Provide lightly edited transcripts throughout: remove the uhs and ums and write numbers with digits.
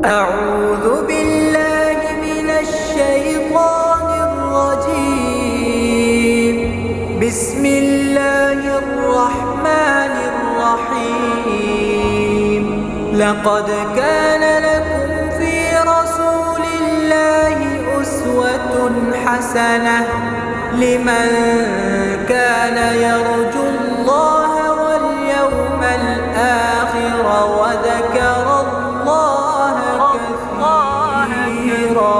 أعوذ بالله من الشيطان الرجيم. بسم الله الرحمن الرحيم. لقد كان لكم في رسول الله أسوة حسنة لمن كان يرجو الله واليوم الآخر وذكر الله كثيرا.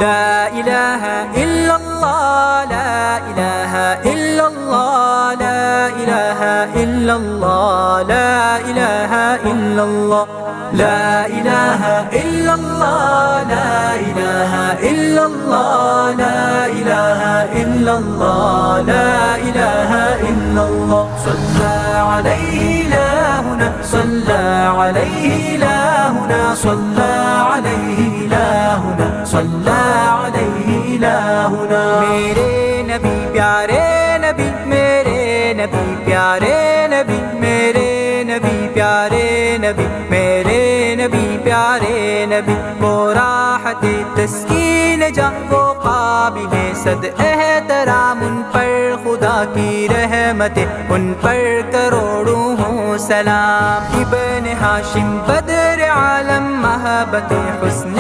لا إله إلا الله، لا إله إلا الله، لا إله إلا الله، لا إله إلا الله، لا إله إلا الله، لا إله إلا الله، لا إله إلا الله، لا إله إلا الله. صلى عليه إلهنا، صلى عليه إلهنا، صلى عليه إلهنا، صلى عليه إلهنا. میرے نبی پیارے نبی، میرے نبی پیارے نبی، میرے نبی پیارے نبی، میرے نبی پیارے نبی. وہ راحت تسکین جاں، وہ قابل صد احترام، ان پر خدا کی رحمت، ان پر کروڑوں ہوں سلام. ابن ہاشم بدر عالم، محبت حسن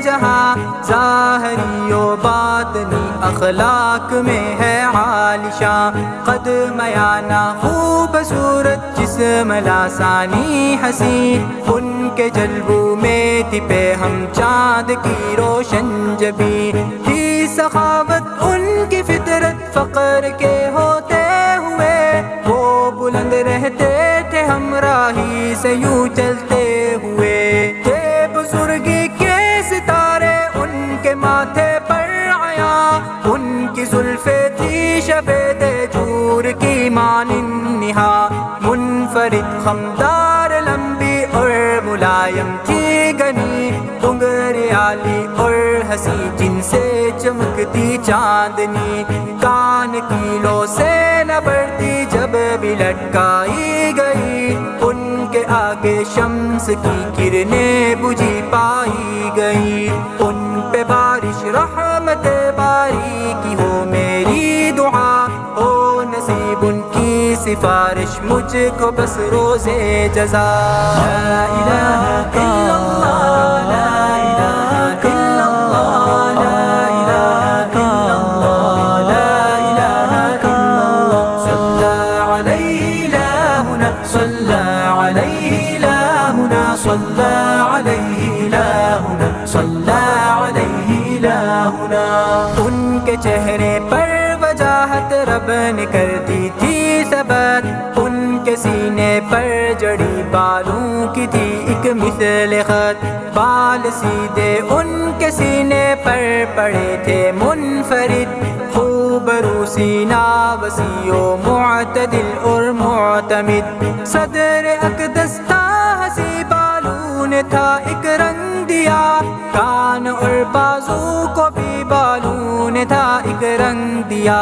جہاں، ظاہری و باطنی اخلاق میں ہے عالی شان. قد میانہ خوبصورت، جسم لاسانی حسین، ان کے جلووں میں تھی پہ ہم چاند کی روشن جبین. تھی سخاوت ان کی فطرت، فقر کے ہوتے ہوئے وہ بلند رہتے تھے ہمراہی سے یوں چلتے ہوئے. تھے بزرگی کے ستارے ان کے ماتھے پر آیا، ان کی زلفیں تھی شبید جور کی مانند نہا. منفرد خمدار لمبی اور ملائم تھی گنی، گنگریالی اور ہنسی جن سے چمکتی چاندنی. کان کیلوں سے نہ بڑھتی جب بھی لٹکائی گئی، ان کے آگے شمس کی کرنیں بجھی پائی گئی. ان پہ بارش رحمت باری کی ہو میری دعا، ہو نصیب ان کی سفارش مجھ کو بس روزے جزا. لا الہ الا اللہ، لا الہ الا اللہ، لا الہ الا اللہ، لا الہ الا اللہ. صلی علیہ الہنا، صلی علیہ الہنا، صلی علیہ الہنا، صلی علیہ الہنا. ان کے چہرے پر وجاہت رب نے کر دی تھی ثبات، ان کے سینے پر جڑی بالوں کی تھی ایک مثل خط. بال سیدھے ان کے سینے پر پڑے تھے منفرد، خوبرو سینہ وسیع و معتدل اور معتمد. صدر اقدس تھا ہنسی، بالوں نے تھا ایک رنگ دیا، کان اور بازو کو بھی بالوں نے تھا ایک رنگ دیا.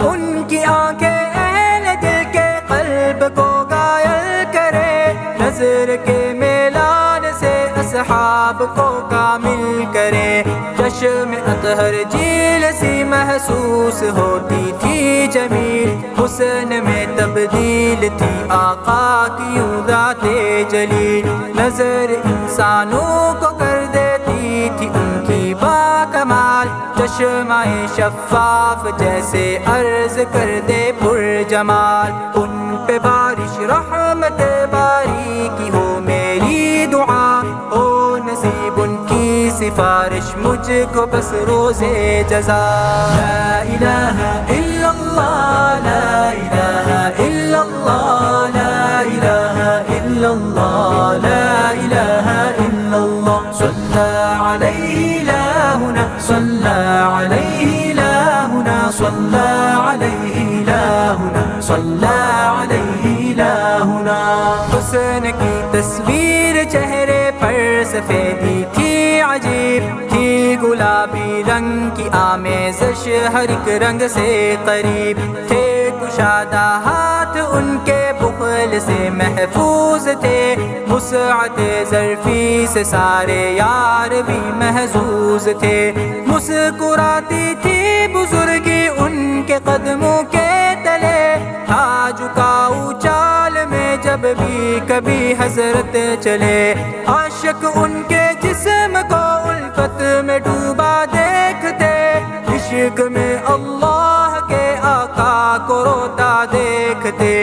ان کی آنکھیں اہل دل کے قلب کو گائل کرے، نظر کے میلان سے اصحاب کو کامل کرے. چشم اطہر جیل سی محسوس ہوتی تھی جمیل، حسن میں تبدیل تھی آقا کی یوں ذات جلیل. نظر انسانوں کو کر دیتی تھی ان کی باکمال، چشمہ شفاف جیسے عرض کر دے پر جمال. ان پہ بارش رحمت باری کی ہو میری دعا، ہو نصیب ان کی سفارش مجھ کو بس روزے جزا. لا الہ الا اللہ، لا الہ الا اللہ، لا الہ الا اللہ، لا الہ الا اللہ. صلی علیہ الہنا، صلی علیہ الہنا، صلی علیہ الہنا، صلی علیہ الہنا. حسن کی تصویر چہرے پر سفیدی تھی عجیب، تھی گلابی رنگ کی آمیزش ہر ایک رنگ سے قریب. تھے کشادہ ہاتھ ان کے بخل سے محفوظ تھے، وسعت ظرفی سے سارے یار بھی محظوظ تھے، مسکراتی تھی بزرگی ان کے قدموں کے تلے، تھا جھکاؤ چال میں جب بھی کبھی حضرت چلے، عاشق ان کے جسم کو الفت میں ڈوبا دیکھتے، عشق میں اللہ کے آقا کو روتا دیکھتے،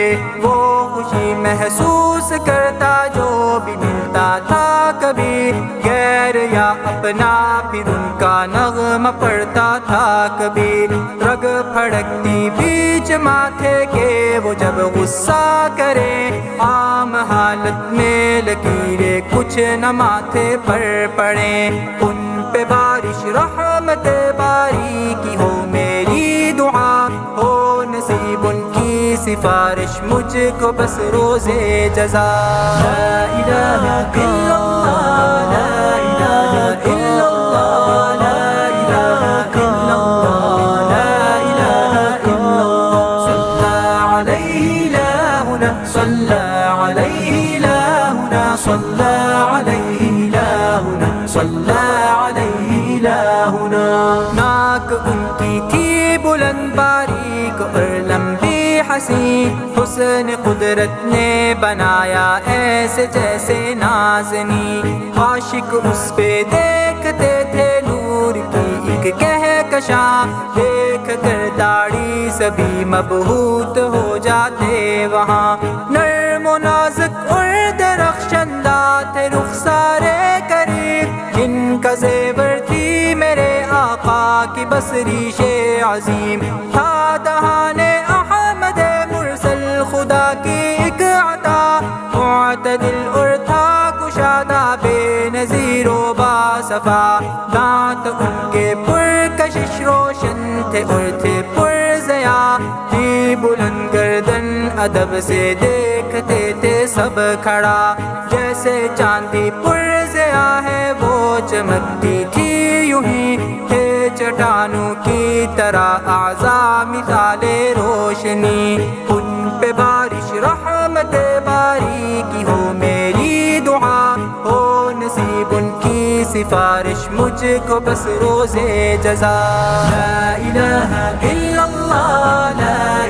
وہ خوشی محسوس کرتا جو بھی ملتا تھا کبھی، غیر یا اپنا پھر ان کا نغمہ پڑتا تھا کبھی، رگ پھڑکتی بیچ ماتھے کے وہ جب غصہ کرے، عام حالت میں لکیریں کچھ نہ ماتھے پر پڑیں، ان پہ بارش رحمت باری کی ہو میری دعا، ہو نصیب ان کی سفارش مجھ کو بس روزے جزا۔ لا الہ الا اللہ، لا الہ الا اللہ، لا الہ الا اللہ، لا الہ الا اللہ، صلی علیہ الہنا، صلی علیہ الہنا، صلی علیہ الہنا، صلی علیہ الہنا۔ ناک ان کی تھی بلند باریک اور لمبی حسین، حسن قدرت نے بنایا ایسے جیسے نازنی، عاشق اس پہ دیکھتے تھے نور کی ایک کہکشاں، دیکھ کر داڑھی سبھی مبہوت ہو جاتے وہاں، نرم و نازک اور درخشندہ تھے رخسارے قریب، جن کا زیور تھی میرے آقا کی بس ریش عظیم، تھا دہان احمد مرسل خدا کی ایک عطا، معتدل اور تھا کشادہ بے نظیر و باصفا، دانت ان کے پرکشش روشن تھے اور تھے پرضیا، تھی بلند گردن ادب سے دیکھتے تھے سب کھڑا، جیسے چاندی پرضیا ہے وہ چمکتی تھی یوں ہی، تھے چٹانوں کی طرح اعضاء مثال روشنی، ان پہ بارش رحمت باری کی ہو میری دعا، ہو نصیب ان کی سفارش مجھ کو بس روزے جزا۔ لا الہ الا اللہ، لا